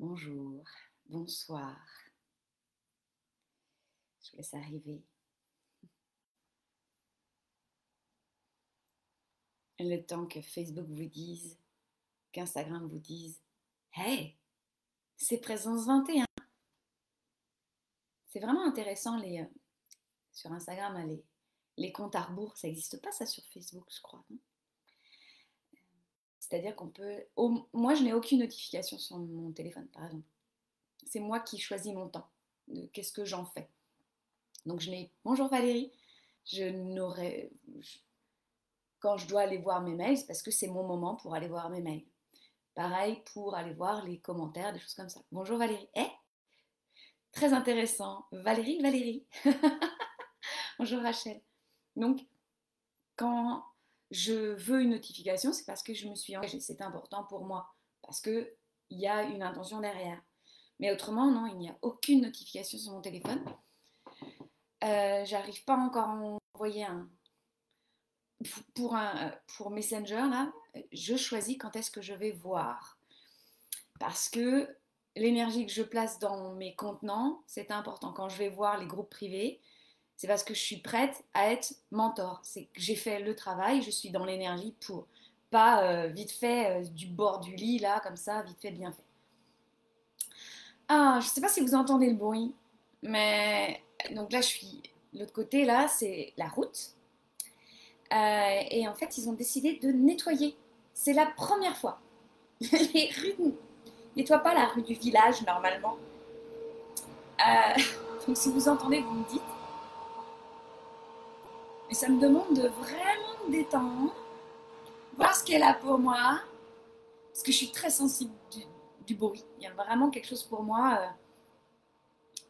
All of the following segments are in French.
Bonjour, bonsoir. Je vous laisse arriver. Le temps que Facebook vous dise, qu'Instagram vous dise hey, c'est Présence 21. C'est vraiment intéressant sur Instagram, là, les comptes à rebours. Ça n'existe pas ça sur Facebook, je crois. C'est-à-dire qu'on peut... moi, je n'ai aucune notification sur mon téléphone, par exemple. C'est moi qui choisis mon temps. Qu'est-ce que j'en fais? Donc je n'ai... Bonjour Valérie. Je n'aurais... Quand je dois aller voir mes mails, c'est parce que c'est mon moment pour aller voir mes mails. Pareil pour aller voir les commentaires, des choses comme ça. Bonjour Valérie. Très intéressant. Valérie. Bonjour Rachel. Donc, quand je veux une notification, c'est parce que je me suis engagée. C'est important pour moi. Parce qu'il y a une intention derrière. Mais autrement, non, il n'y a aucune notification sur mon téléphone. J'arrive pas encore à envoyer pour Messenger, là, je choisis quand est-ce que je vais voir. Parce que l'énergie que je place dans mes contenants, c'est important. Quand je vais voir les groupes privés, c'est parce que je suis prête à être mentor. C'est que j'ai fait le travail, je suis dans l'énergie pour. Pas vite fait du bord du lit, là, comme ça, vite fait, bien fait. Ah, je ne sais pas si vous entendez le bruit, mais donc là, je suis. L'autre côté, là, c'est la route. Et en fait, ils ont décidé de nettoyer. C'est la première fois. Les rues ne nettoient pas la rue du village normalement. Donc si vous entendez, vous me dites. Mais ça me demande de vraiment me détendre, voir ce qu'elle a pour moi, parce que je suis très sensible du bruit. Il y a vraiment quelque chose pour moi.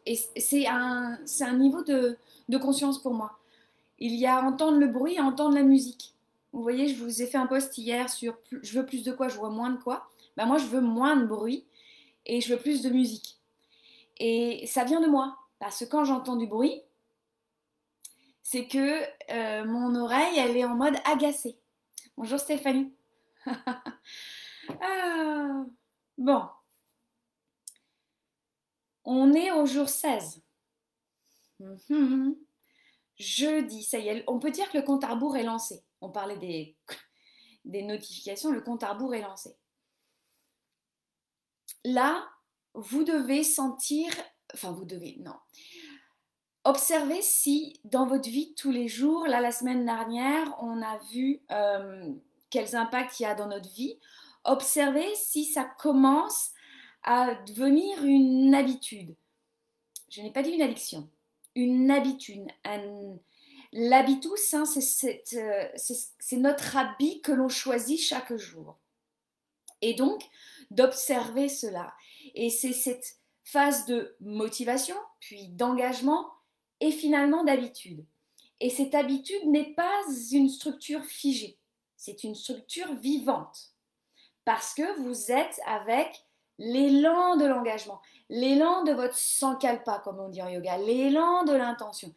Et c'est un niveau de conscience pour moi. Il y a entendre le bruit et entendre la musique. Vous voyez, je vous ai fait un post hier sur je veux plus de quoi, je vois moins de quoi. Ben moi, je veux moins de bruit et je veux plus de musique. Et ça vient de moi. Parce que quand j'entends du bruit, c'est que mon oreille, elle est en mode agacée. Bonjour Stéphanie. Ah, bon, on est au jour 16. Jeudi, ça y est, on peut dire que le compte à rebours est lancé. On parlait des notifications, le compte à rebours est lancé. Là, vous devez sentir, enfin vous devez, non. Observez si dans votre vie tous les jours, là la semaine dernière, on a vu quels impacts il y a dans notre vie. Observez si ça commence à devenir une habitude. Je n'ai pas dit une addiction, une habitude. L'habitus, hein, c'est notre habit que l'on choisit chaque jour. Et donc, d'observer cela. Et c'est cette phase de motivation, puis d'engagement, et finalement d'habitude. Et cette habitude n'est pas une structure figée, c'est une structure vivante. Parce que vous êtes avec l'élan de l'engagement, l'élan de votre sankalpa, comme on dit en yoga, l'élan de l'intention.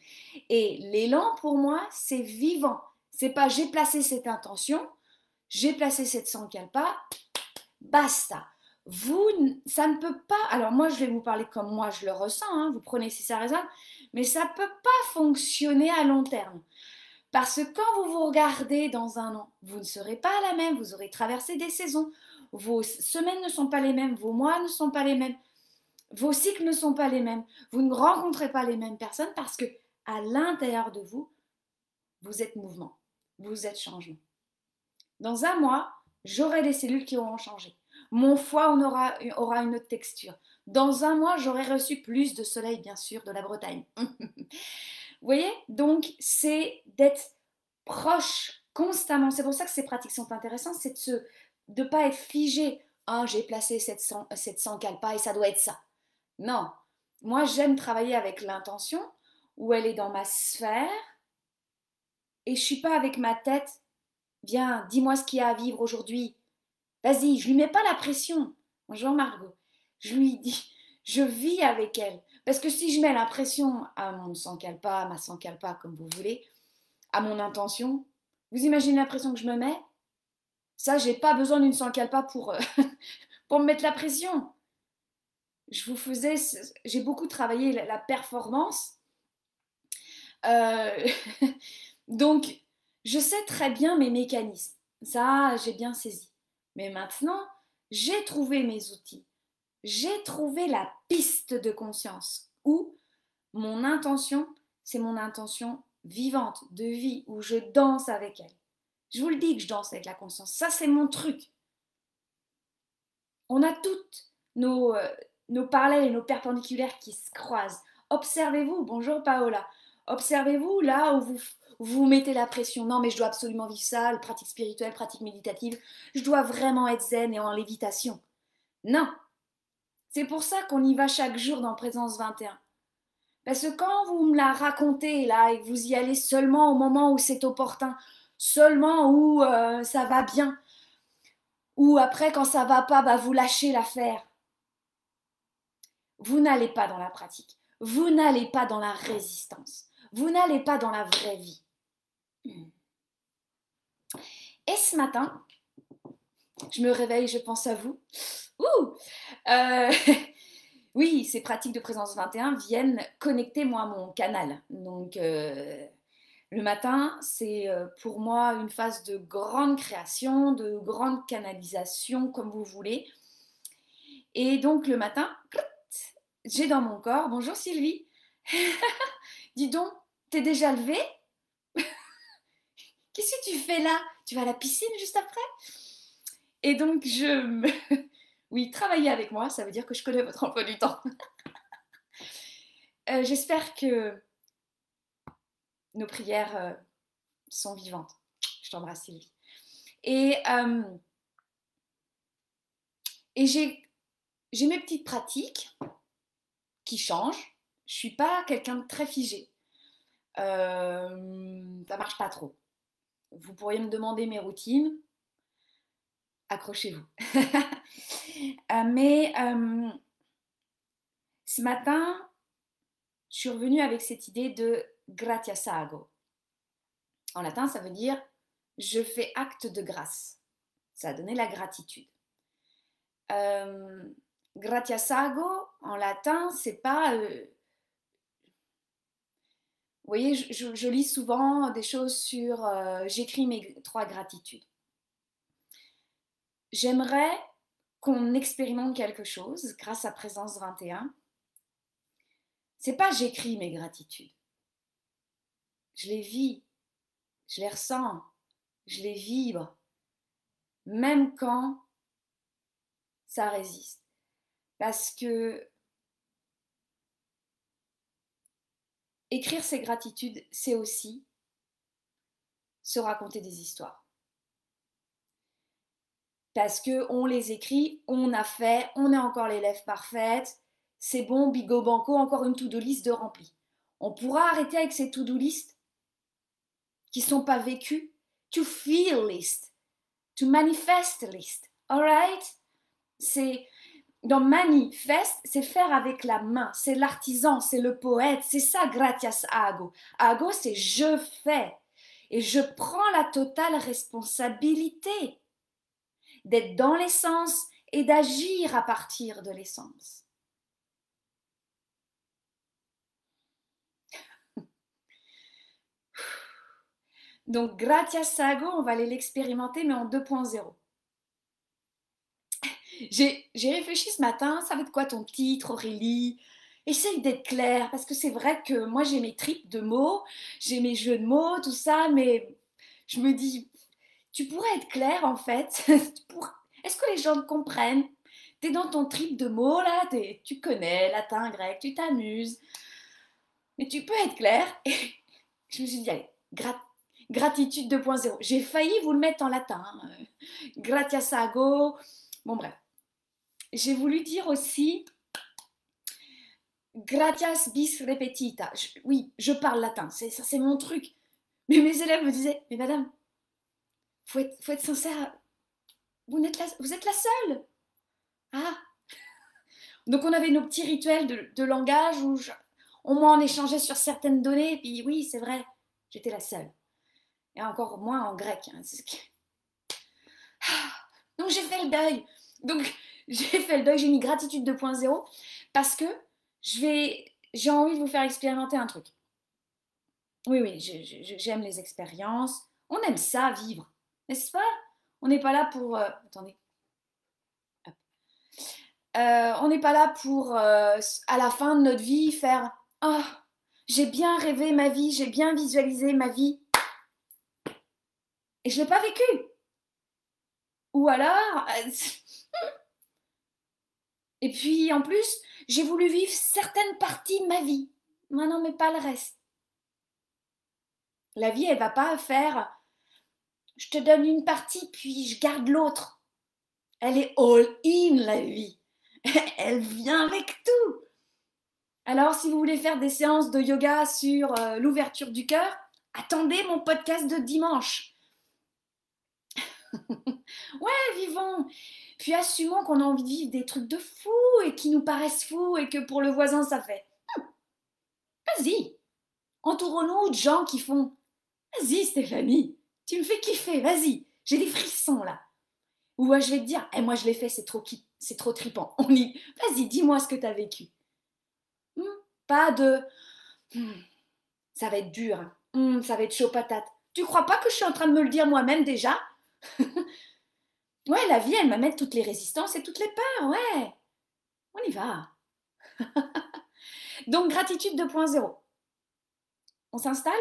Et l'élan, pour moi, c'est vivant. C'est pas j'ai placé cette intention, j'ai placé cette sankalpa, basta. Vous, ça ne peut pas. Alors moi, je vais vous parler comme moi je le ressens. Hein, vous prenez si ça résonne, mais ça ne peut pas fonctionner à long terme. Parce que quand vous vous regardez dans un an, vous ne serez pas la même. Vous aurez traversé des saisons. Vos semaines ne sont pas les mêmes. Vos mois ne sont pas les mêmes. Vos cycles ne sont pas les mêmes. Vous ne rencontrez pas les mêmes personnes parce que à l'intérieur de vous, vous êtes mouvement. Vous êtes changement. Dans un mois, j'aurai des cellules qui auront changé. Mon foie aura une autre texture. Dans un mois, j'aurai reçu plus de soleil, bien sûr, de la Bretagne. Vous voyez? Donc, c'est d'être proche constamment. C'est pour ça que ces pratiques sont intéressantes, c'est de ne pas être figé. Ah, j'ai placé cette sankalpa et ça doit être ça. Non. Moi, j'aime travailler avec l'intention où elle est dans ma sphère et je ne suis pas avec ma tête. Viens, dis-moi ce qu'il y a à vivre aujourd'hui. Vas-y, je lui mets pas la pression. Bonjour Margot. Je lui dis, je vis avec elle. Parce que si je mets la pression à mon sankalpa, à ma sankalpa, comme vous voulez, à mon intention, vous imaginez la pression que je me mets? Ça, j'ai pas besoin d'une sankalpa pour me mettre la pression. j'ai beaucoup travaillé la performance. Euh, donc, je sais très bien mes mécanismes. Ça, j'ai bien saisi. Mais maintenant, j'ai trouvé mes outils. J'ai trouvé la piste de conscience où mon intention, c'est mon intention vivante, de vie, où je danse avec elle. Je vous le dis que je danse avec la conscience. Ça, c'est mon truc. On a toutes nos parallèles et nos perpendiculaires qui se croisent. Observez-vous, bonjour Paola, observez-vous là où vous mettez la pression. Non, mais je dois absolument vivre ça, pratique spirituelle, pratique méditative. Je dois vraiment être zen et en lévitation. Non, c'est pour ça qu'on y va chaque jour dans Présence 21. Parce que quand vous me la racontez là et que vous y allez seulement au moment où c'est opportun, seulement où ça va bien, ou après quand ça va pas, bah, vous lâchez l'affaire. Vous n'allez pas dans la pratique. Vous n'allez pas dans la résistance. Vous n'allez pas dans la vraie vie. Et ce matin, je me réveille, je pense à vous. Ouh oui, ces pratiques de présence 21 viennent connecter moi mon canal. Donc le matin, c'est pour moi une phase de grande création, de grande canalisation, comme vous voulez. Et donc le matin, j'ai dans mon corps, bonjour Sylvie, dis donc, t'es déjà levée? Qu'est-ce que tu fais là? Tu vas à la piscine juste après? Et donc oui, travailler avec moi, ça veut dire que je connais votre emploi du temps. J'espère que nos prières sont vivantes. Je t'embrasse Sylvie. Et j'ai mes petites pratiques qui changent. Je suis pas quelqu'un de très figé. Ça marche pas trop. Vous pourriez me demander mes routines. Accrochez-vous. Mais ce matin, je suis revenue avec cette idée de gratias ago. En latin, ça veut dire je fais acte de grâce. Ça a donné la gratitude. Gratias ago, en latin, c'est pas. Vous voyez, je lis souvent des choses sur j'écris mes 3 gratitudes. J'aimerais qu'on expérimente quelque chose grâce à Présence 21. C'est pas j'écris mes gratitudes. Je les vis, je les ressens, je les vibre, même quand ça résiste. Parce que écrire ses gratitudes, c'est aussi se raconter des histoires. Parce qu'on les écrit, on a fait, on est encore l'élève parfaite, c'est bon, bigo banco, encore une to-do list de remplie. On pourra arrêter avec ces to-do list qui ne sont pas vécues. To feel list, to manifest list, alright? C'est dans manifeste, c'est faire avec la main, c'est l'artisan, c'est le poète, c'est ça gratias ago. Ago, c'est je fais et je prends la totale responsabilité d'être dans l'essence et d'agir à partir de l'essence. Donc, gratias ago, on va aller l'expérimenter, mais en 2.0. J'ai réfléchi ce matin, ça va être quoi ton titre, Aurélie? Essaye d'être claire, parce que c'est vrai que moi j'ai mes tripes de mots, j'ai mes jeux de mots, tout ça, mais je me dis, tu pourrais être claire en fait. Est-ce que les gens te comprennent? T'es dans ton trip de mots là, tu connais latin, grec, tu t'amuses, mais tu peux être claire. Et je me suis dit, allez, gratitude 2.0. J'ai failli vous le mettre en latin. Gratias ago. Bon bref. J'ai voulu dire aussi gratias bis repetita. Oui, je parle latin, ça c'est mon truc. Mais mes élèves me disaient, mais madame, faut être sincère, vous êtes la seule. Ah, donc on avait nos petits rituels de langage où au moins on échangeait sur certaines données, et puis oui, c'est vrai, j'étais la seule. Et encore moins en grec. Hein, donc j'ai fait le deuil. Donc j'ai fait le deuil, j'ai mis gratitude 2.0 parce que j'ai envie de vous faire expérimenter un truc. Oui, oui, j'aime les expériences. On aime ça, vivre, n'est-ce pas? On n'est pas là pour... attendez. On n'est pas là pour, à la fin de notre vie, faire «Ah, j'ai bien rêvé ma vie, j'ai bien visualisé ma vie et je ne l'ai pas vécue». Ou alors, et puis en plus, j'ai voulu vivre certaines parties de ma vie. Non, mais pas le reste. La vie, elle va pas faire je te donne une partie, puis je garde l'autre. Elle est all-in, la vie. Elle vient avec tout. Alors, si vous voulez faire des séances de yoga sur l'ouverture du cœur, attendez mon podcast de dimanche. Ouais, vivons. Puis assumons qu'on a envie de vivre des trucs de fou et qui nous paraissent fous et que pour le voisin, ça fait. Vas-y. Entourons-nous de gens qui font. Vas-y, Stéphanie. Tu me fais kiffer. Vas-y. J'ai des frissons là. Ou je vais te dire, moi je l'ai fait, c'est trop trippant. Vas-y, dis-moi ce que tu as vécu. Pas de, ça va être dur, ça va être chaud patate. Tu crois pas que je suis en train de me le dire moi-même déjà? Ouais, la vie, elle m'amène toutes les résistances et toutes les peurs, ouais. On y va. Donc, gratitude 2.0. On s'installe?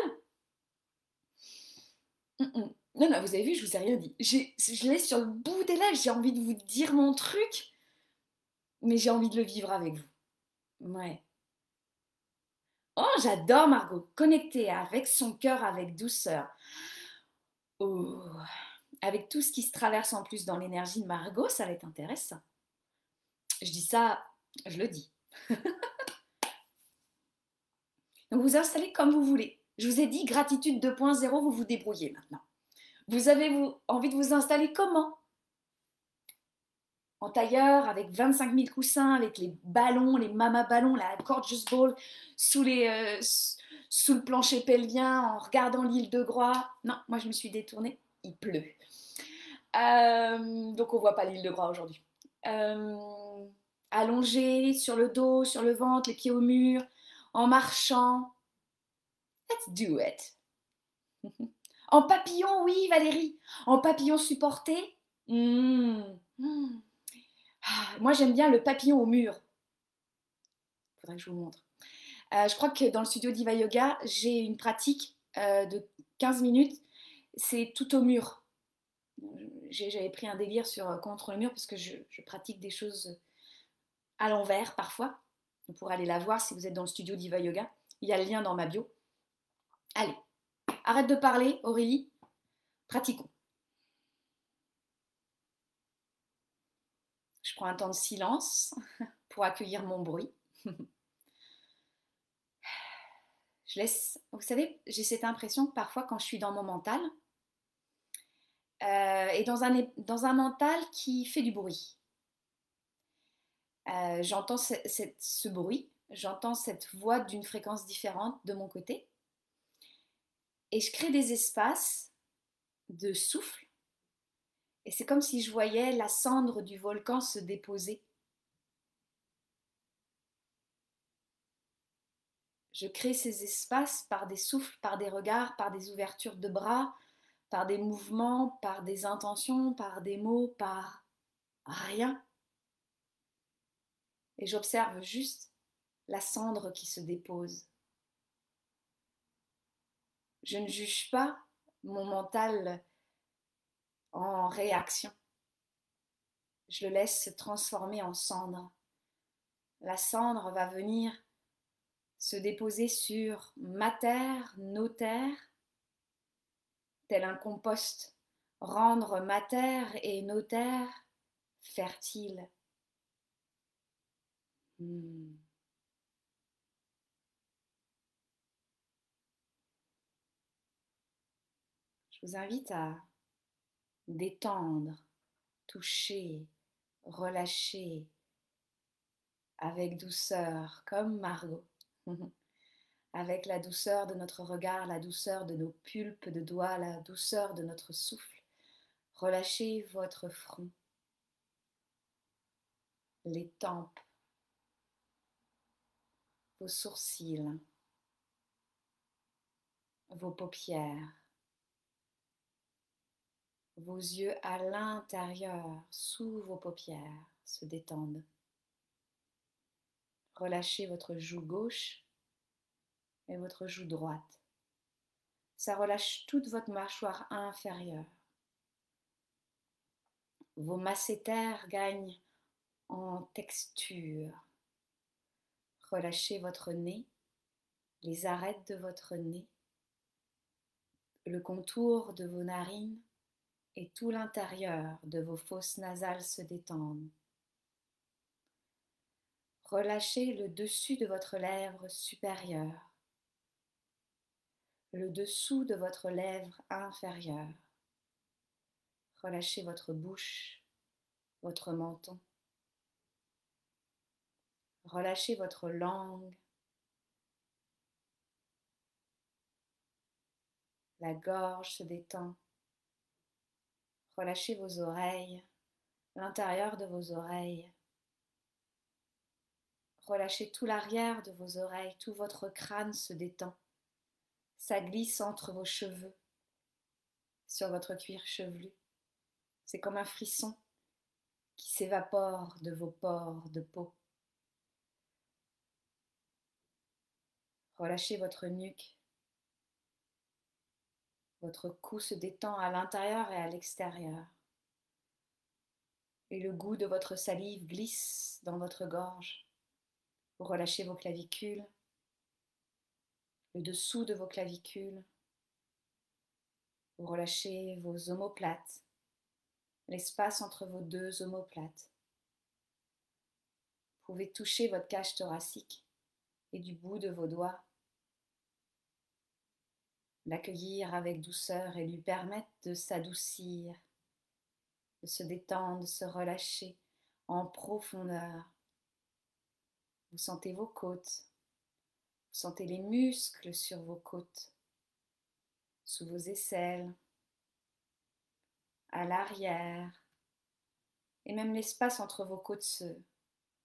Non, vous avez vu, je vous ai rien dit. Je l'ai sur le bout des lèvres, j'ai envie de vous dire mon truc, mais j'ai envie de le vivre avec vous. Ouais. Oh, j'adore Margot. Connecter avec son cœur, avec douceur. Oh, avec tout ce qui se traverse en plus dans l'énergie de Margot, ça va être intéressant. Je dis ça, je le dis. Donc vous installez comme vous voulez. Je vous ai dit gratitude 2.0, vous vous débrouillez maintenant. Vous avez envie de vous installer comment? En tailleur, avec 25 000 coussins, avec les ballons, les mama ballons, la gorgeous ball, sous le plancher pelvien, en regardant l'île de Groix. Non, moi je me suis détournée, il pleut. Donc on voit pas l'île de Groix aujourd'hui. Allongé sur le dos, sur le ventre, les pieds au mur, en marchant. Let's do it. En papillon, oui Valérie. En papillon supporté. Moi j'aime bien le papillon au mur. Faudrait que je vous montre. Je crois que dans le studio Diva Yoga, j'ai une pratique de 15 minutes. C'est tout au mur. J'avais pris un délire sur contre le mur parce que je pratique des choses à l'envers parfois. Vous pourrez aller la voir si vous êtes dans le studio Diva Yoga. Il y a le lien dans ma bio. Allez, arrête de parler, Aurélie. Pratiquons. Je prends un temps de silence pour accueillir mon bruit. Je laisse. Vous savez, j'ai cette impression que parfois, quand je suis dans mon mental, et dans un mental qui fait du bruit, j'entends ce bruit, j'entends cette voix d'une fréquence différente de mon côté, et je crée des espaces de souffle. Et c'est comme si je voyais la cendre du volcan se déposer. Je crée ces espaces par des souffles, par des regards, par des ouvertures de bras, par des mouvements, par des intentions, par des mots, par rien. Et j'observe juste la cendre qui se dépose. Je ne juge pas mon mental en réaction. Je le laisse se transformer en cendre. La cendre va venir se déposer sur ma terre, nos terres, tel un compost, rendre ma terre et nos terres fertiles. Je vous invite à détendre, toucher, relâcher avec douceur, comme Margot. Avec la douceur de notre regard, la douceur de nos pulpes de doigts, la douceur de notre souffle. Relâchez votre front. les tempes, vos sourcils, vos paupières, vos yeux à l'intérieur, sous vos paupières, se détendent. Relâchez votre joue gauche et votre joue droite. Ça relâche toute votre mâchoire inférieure. Vos masséters gagnent en texture. Relâchez votre nez, les arêtes de votre nez, le contour de vos narines et tout l'intérieur de vos fosses nasales se détendent. Relâchez le dessus de votre lèvre supérieure, le dessous de votre lèvre inférieure. Relâchez votre bouche, votre menton. Relâchez votre langue, la gorge se détend. Relâchez vos oreilles, l'intérieur de vos oreilles. Relâchez tout l'arrière de vos oreilles, tout votre crâne se détend. Ça glisse entre vos cheveux, sur votre cuir chevelu. C'est comme un frisson qui s'évapore de vos pores de peau. Relâchez votre nuque. Votre cou se détend à l'intérieur et à l'extérieur. Et le goût de votre salive glisse dans votre gorge. Vous relâchez vos clavicules, le dessous de vos clavicules. Vous relâchez vos omoplates, l'espace entre vos deux omoplates. Vous pouvez toucher votre cage thoracique et du bout de vos doigts, l'accueillir avec douceur et lui permettre de s'adoucir, de se détendre, de se relâcher en profondeur. Vous sentez vos côtes, vous sentez les muscles sur vos côtes, sous vos aisselles, à l'arrière, et même l'espace entre vos côtes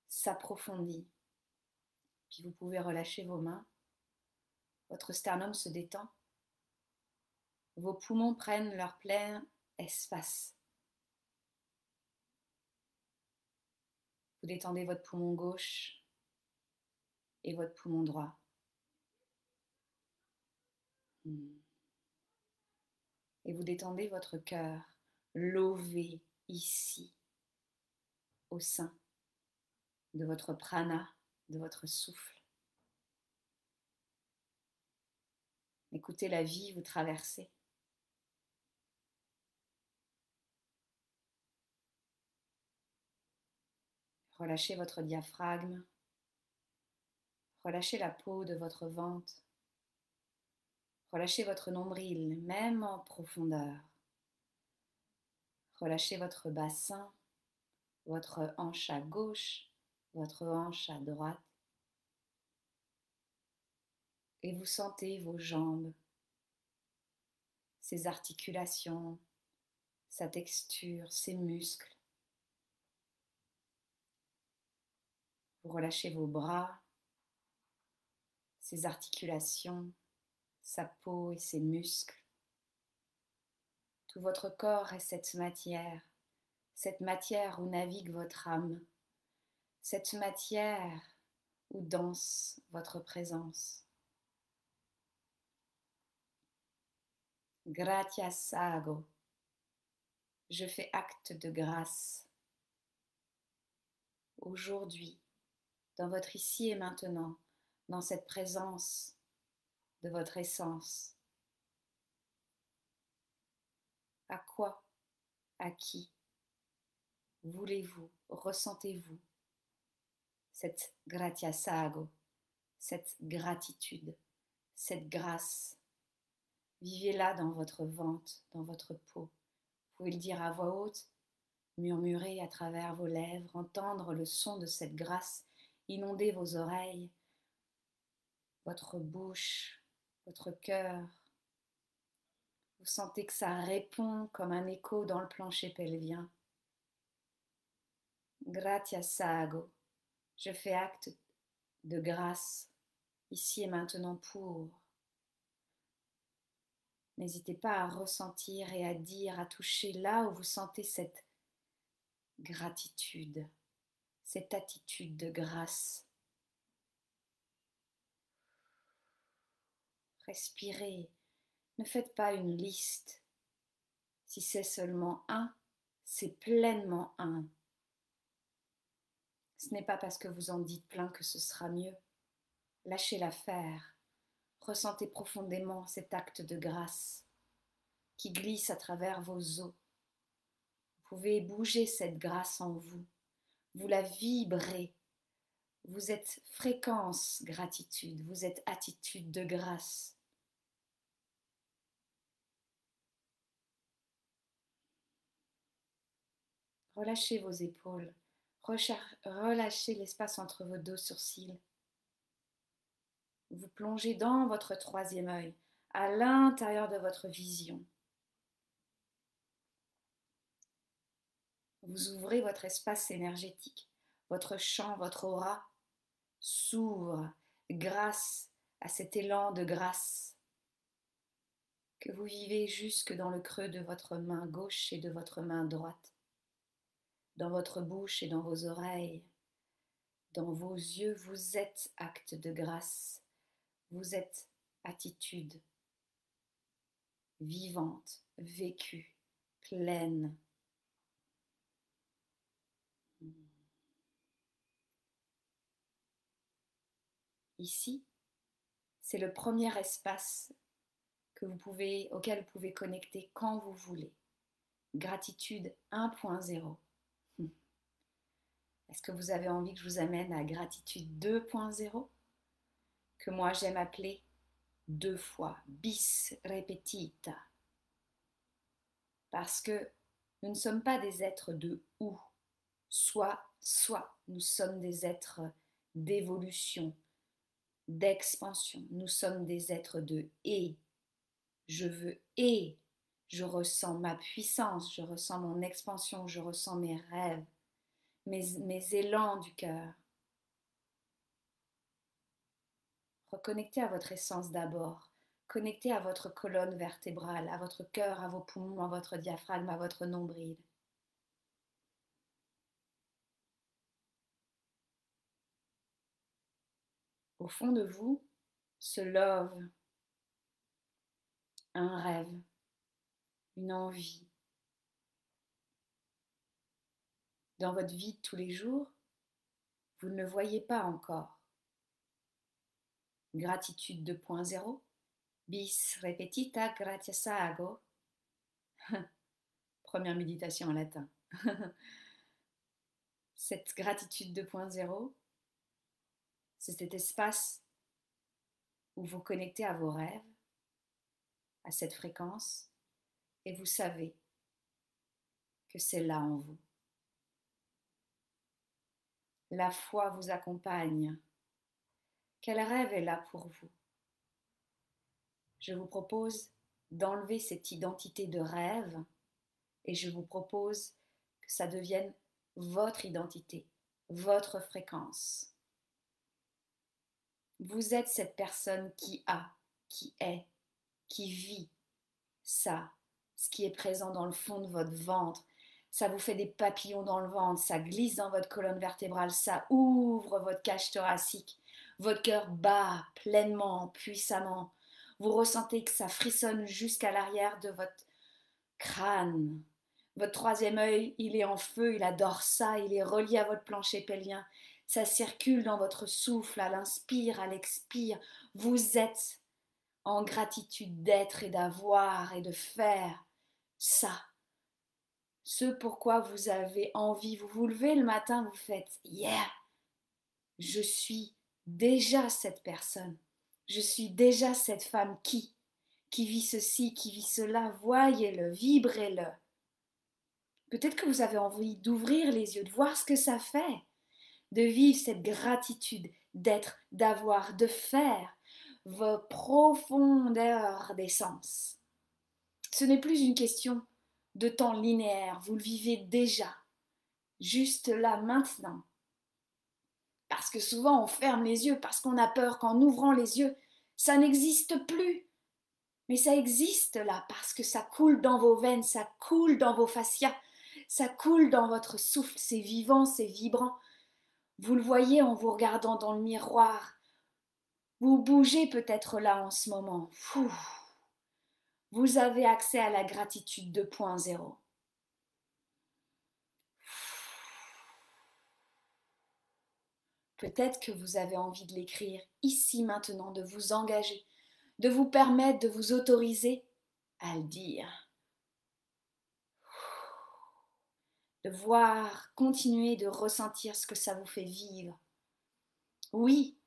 s'approfondit. Puis vous pouvez relâcher vos mains, votre sternum se détend, vos poumons prennent leur plein espace. Vous détendez votre poumon gauche et votre poumon droit. Et vous détendez votre cœur, lové ici, au sein de votre prana, de votre souffle. Écoutez la vie vous traverser. Relâchez votre diaphragme. Relâchez la peau de votre ventre. Relâchez votre nombril, même en profondeur. Relâchez votre bassin, votre hanche à gauche, votre hanche à droite. Et vous sentez vos jambes, ses articulations, sa texture, ses muscles. Vous relâchez vos bras, ses articulations, sa peau et ses muscles. Tout votre corps est cette matière où navigue votre âme, cette matière où danse votre présence. Gratias ago, je fais acte de grâce. Aujourd'hui, dans votre ici et maintenant, dans cette présence de votre essence. À quoi, à qui voulez-vous, ressentez-vous cette gratiasago, cette gratitude, cette grâce? Vivez-la dans votre ventre, dans votre peau. Vous pouvez le dire à voix haute, murmurer à travers vos lèvres, entendre le son de cette grâce inonder vos oreilles, votre bouche, votre cœur. Vous sentez que ça répond comme un écho dans le plancher pelvien. Gracias hago. Je fais acte de grâce ici et maintenant pour. N'hésitez pas à ressentir et à dire, à toucher là où vous sentez cette gratitude, cette attitude de grâce. Respirez, ne faites pas une liste. Si c'est seulement un, c'est pleinement un. Ce n'est pas parce que vous en dites plein que ce sera mieux. Lâchez-la faire. Ressentez profondément cet acte de grâce qui glisse à travers vos os. Vous pouvez bouger cette grâce en vous. Vous la vibrez. Vous êtes fréquence gratitude. Vous êtes attitude de grâce. Relâchez vos épaules. Relâchez l'espace entre vos deux sourcils. Vous plongez dans votre troisième œil, à l'intérieur de votre vision. Vous ouvrez votre espace énergétique, votre champ, votre aura s'ouvre grâce à cet élan de grâce que vous vivez jusque dans le creux de votre main gauche et de votre main droite, dans votre bouche et dans vos oreilles, dans vos yeux. Vous êtes acte de grâce, vous êtes attitude vivante, vécue, pleine. Ici, c'est le premier espace auquel vous pouvez connecter quand vous voulez. Gratitude 1.0. Est-ce que vous avez envie que je vous amène à gratitude 2.0, que moi j'aime appeler 2 fois, bis repetita? Parce que nous ne sommes pas des êtres de ou, soit, nous sommes des êtres d'évolution, d'expansion. Nous sommes des êtres de et. Je veux et. Je ressens ma puissance, je ressens mon expansion, je ressens mes rêves, mes élans du cœur. Reconnectez à votre essence d'abord. Connectez à votre colonne vertébrale, à votre cœur, à vos poumons, à votre diaphragme, à votre nombril. Au fond de vous se love un rêve, une envie. Dans votre vie de tous les jours, vous ne le voyez pas encore. Gratitude 2.0, bis repetita gratias hago. Première méditation en latin. Cette gratitude 2.0, c'est cet espace où vous connectez à vos rêves, à cette fréquence, et vous savez que c'est là en vous. La foi vous accompagne. Quel rêve est là pour vous? Je vous propose d'enlever cette identité de rêve et je vous propose que ça devienne votre identité, votre fréquence. Vous êtes cette personne qui a, qui est, qui vit ça, ce qui est présent dans le fond de votre ventre. Ça vous fait des papillons dans le ventre, ça glisse dans votre colonne vertébrale, ça ouvre votre cage thoracique. Votre cœur bat pleinement, puissamment. Vous ressentez que ça frissonne jusqu'à l'arrière de votre crâne. Votre troisième œil, il est en feu, il adore ça, il est relié à votre plancher pelvien. Ça circule dans votre souffle, à l'inspire, à l'expire. Vous êtes en gratitude d'être et d'avoir et de faire ça. Ce pourquoi vous avez envie, vous vous levez le matin, vous faites « Yeah, je suis déjà cette personne. Je suis déjà cette femme qui vit ceci, qui vit cela. Voyez-le, vibrez-le. » Peut-être que vous avez envie d'ouvrir les yeux, de voir ce que ça fait, de vivre cette gratitude, d'être, d'avoir, de faire vos profondeurs d'essence. Ce n'est plus une question de temps linéaire, vous le vivez déjà. juste là, maintenant. Parce que souvent on ferme les yeux, parce qu'on a peur qu'en ouvrant les yeux, ça n'existe plus. Mais ça existe là, parce que ça coule dans vos veines, ça coule dans vos fascias, ça coule dans votre souffle, c'est vivant, c'est vibrant. Vous le voyez en vous regardant dans le miroir. Vous bougez peut-être là en ce moment. Vous avez accès à la gratitude 2.0. Peut-être que vous avez envie de l'écrire ici maintenant, de vous engager, de vous permettre, de vous autoriser à le dire. De voir, continuer de ressentir ce que ça vous fait vivre. Oui,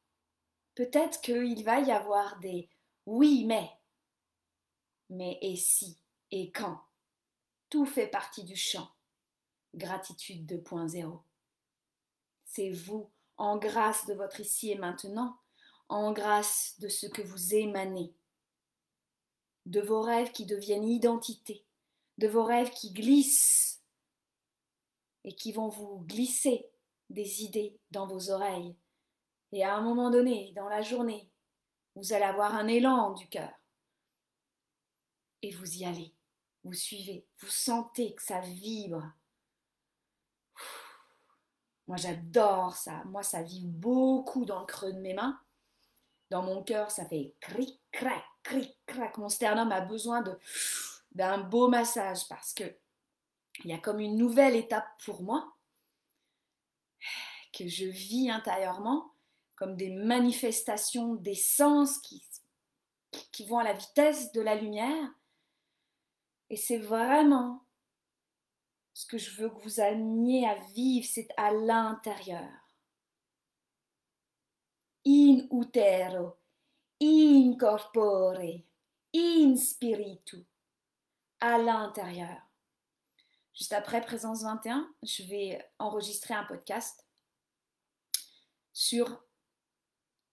peut-être qu'il va y avoir des oui, mais et si, et quand. Tout fait partie du champ. Gratitude 2.0. C'est vous, en grâce de votre ici et maintenant, en grâce de ce que vous émanez, de vos rêves qui deviennent identité, de vos rêves qui glissent et qui vont vous glisser des idées dans vos oreilles. Et à un moment donné, dans la journée, vous allez avoir un élan du cœur. Et vous y allez, vous suivez, vous sentez que ça vibre. Moi j'adore ça, moi ça vibre beaucoup dans le creux de mes mains. Dans mon cœur, ça fait cric, crac, cric, crac. Mon sternum a besoin d'un beau massage parce que il y a comme une nouvelle étape pour moi que je vis intérieurement, comme des manifestations des sens qui vont à la vitesse de la lumière. Et c'est vraiment ce que je veux que vous ameniez à vivre, c'est à l'intérieur. In utero, in corpore, in spiritu, à l'intérieur. Juste après Présence 21, je vais enregistrer un podcast sur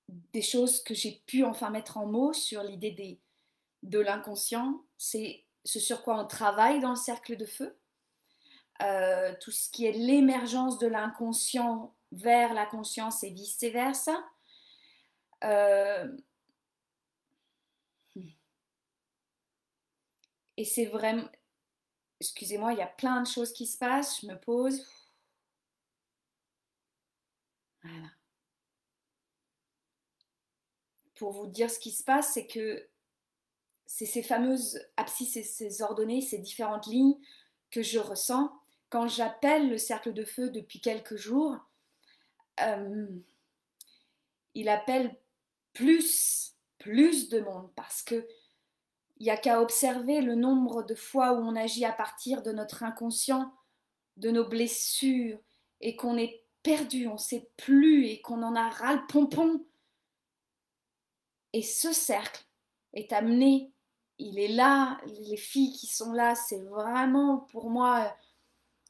des choses que j'ai pu enfin mettre en mots sur l'idée de l'inconscient. C'est ce sur quoi on travaille dans le cercle de feu. Tout ce qui est l'émergence de l'inconscient vers la conscience et vice-versa. Et c'est vraiment... Excusez-moi, il y a plein de choses qui se passent. Je me pose. Voilà. Pour vous dire ce qui se passe, c'est que c'est ces fameuses abscisses et ces ordonnées, ces différentes lignes que je ressens quand j'appelle le cercle de feu depuis quelques jours. Il appelle plus de monde parce que il n'y a qu'à observer le nombre de fois où on agit à partir de notre inconscient, de nos blessures, et qu'on est perdu, on ne sait plus, et qu'on en a ras le pompon. Et ce cercle est amené, il est là, les filles qui sont là, c'est vraiment pour moi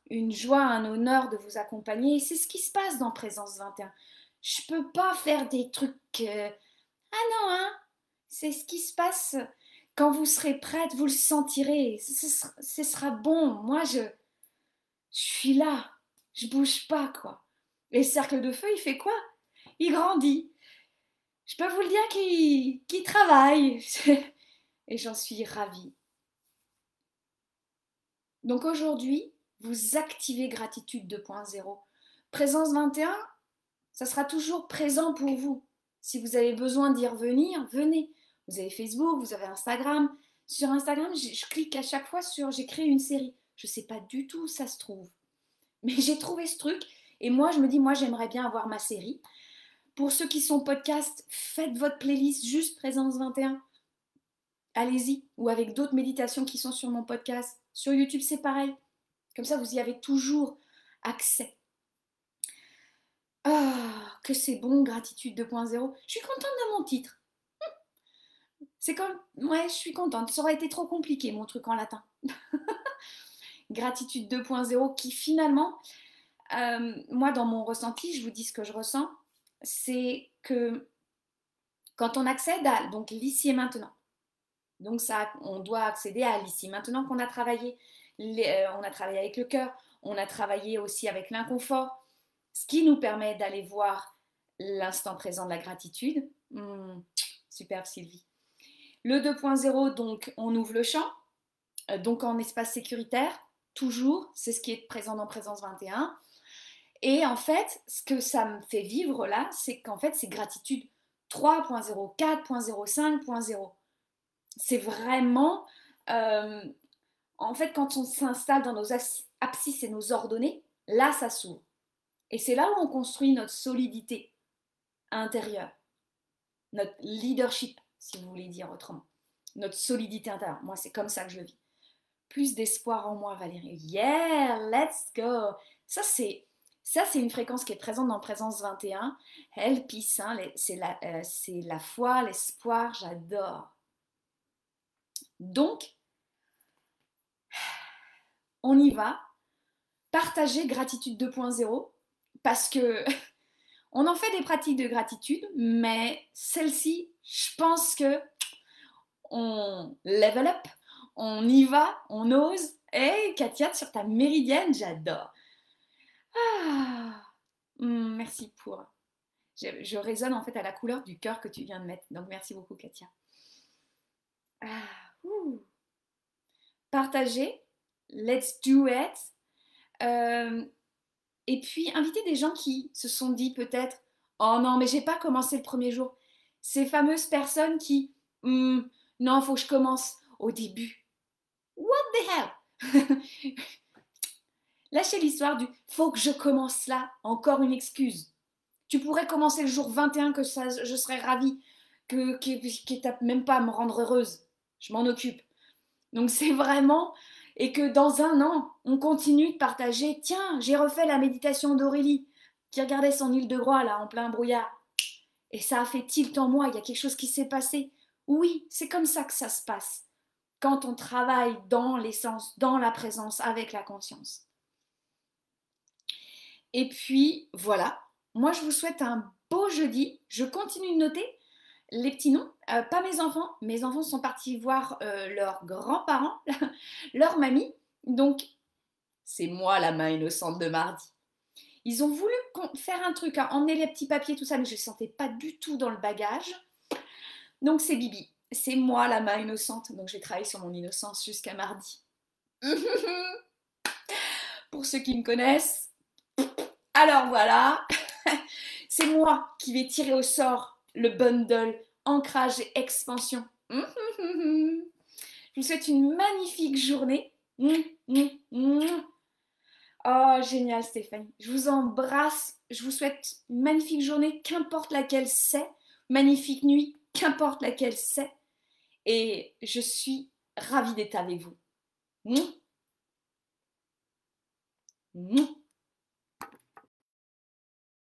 une joie, un honneur de vous accompagner. Et c'est ce qui se passe dans Présence 21. Je ne peux pas faire des trucs... Ah non, hein. C'est ce qui se passe. Quand vous serez prête, vous le sentirez. Ce sera bon. Moi, je suis là. Je bouge pas, quoi. Et le cercle de feu, il fait quoi? Il grandit. Je peux vous le dire qu'il travaille. Et j'en suis ravie. Donc aujourd'hui, vous activez Gratitude 2.0. Présence 21, ça sera toujours présent pour vous. Si vous avez besoin d'y revenir, venez. Vous avez Facebook, vous avez Instagram. Sur Instagram, je clique à chaque fois sur j'ai créé une série. Je ne sais pas du tout où ça se trouve. Mais j'ai trouvé ce truc et moi je me dis, moi j'aimerais bien avoir ma série. Pour ceux qui sont podcast, faites votre playlist juste Présence 21. Allez-y. Ou avec d'autres méditations qui sont sur mon podcast. Sur YouTube, c'est pareil. Comme ça, vous y avez toujours accès. Ah, que c'est bon, Gratitude 2.0. Je suis contente de mon titre. C'est comme... Ouais, je suis contente. Ça aurait été trop compliqué, mon truc en latin. Gratitude 2.0 qui finalement, moi dans mon ressenti, je vous dis ce que je ressens, c'est que quand on accède à donc l'ici et maintenant, donc ça, on doit accéder à l'ici maintenant qu'on a travaillé, on a travaillé avec le cœur, on a travaillé aussi avec l'inconfort, ce qui nous permet d'aller voir l'instant présent de la gratitude. Superbe Sylvie. Le 2.0, donc on ouvre le champ, donc en espace sécuritaire, toujours, c'est ce qui est présent dans Présence 21. Et en fait, ce que ça me fait vivre là, c'est qu'en fait, c'est gratitude 3.0, 4.0, 5.0. C'est vraiment, en fait, quand on s'installe dans nos abscisses et nos ordonnées, là, ça s'ouvre. Et c'est là où on construit notre solidité intérieure, notre leadership, si vous voulez dire autrement, notre solidité intérieure. Moi, c'est comme ça que je le vis. Plus d'espoir en moi, Valérie. Yeah, let's go. Ça, c'est une fréquence qui est présente dans Présence 21. Elle, peace, hein, c'est la foi, l'espoir, j'adore. Donc, on y va. Partager gratitude 2.0 parce que on en fait des pratiques de gratitude, mais celle-ci, je pense que on level up, on y va, on ose. Hey, Katia, sur ta méridienne, j'adore. Merci pour... Je résonne en fait à la couleur du cœur que tu viens de mettre. Donc merci beaucoup, Katia. Partager, let's do it. Et puis inviter des gens qui se sont dit peut-être oh non, mais j'ai pas commencé le premier jour. Ces fameuses personnes qui non, faut que je commence au début. What the hell? Lâchez l'histoire du faut que je commence là, encore une excuse. Tu pourrais commencer le jour 21 que ça, je serais ravie, que t'as même pas à me rendre heureuse. Je m'en occupe. Donc c'est vraiment, et que dans un an, on continue de partager. Tiens, j'ai refait la méditation d'Aurélie, qui regardait son île de Groix là en plein brouillard. Et ça a fait tilt en moi, il y a quelque chose qui s'est passé. Oui, c'est comme ça que ça se passe. Quand on travaille dans l'essence, dans la présence, avec la conscience. Et puis, voilà. Moi, je vous souhaite un beau jeudi. Je continue de noter les petits noms. Pas mes enfants. Mes enfants sont partis voir leurs grands-parents, leur mamie. Donc, c'est moi la main innocente de mardi. Ils ont voulu faire un truc, hein, emmener les petits papiers, tout ça, mais je ne les sentais pas du tout dans le bagage. Donc, c'est Bibi. C'est moi la main innocente. Donc, j'ai travaillé sur mon innocence jusqu'à mardi. Pour ceux qui me connaissent. Alors voilà, c'est moi qui vais tirer au sort le bundle ancrage et expansion. Je vous souhaite une magnifique journée. Oh, génial Stéphanie. Je vous embrasse. Je vous souhaite une magnifique journée, qu'importe laquelle c'est. Magnifique nuit, qu'importe laquelle c'est. Et je suis ravie d'être avec vous.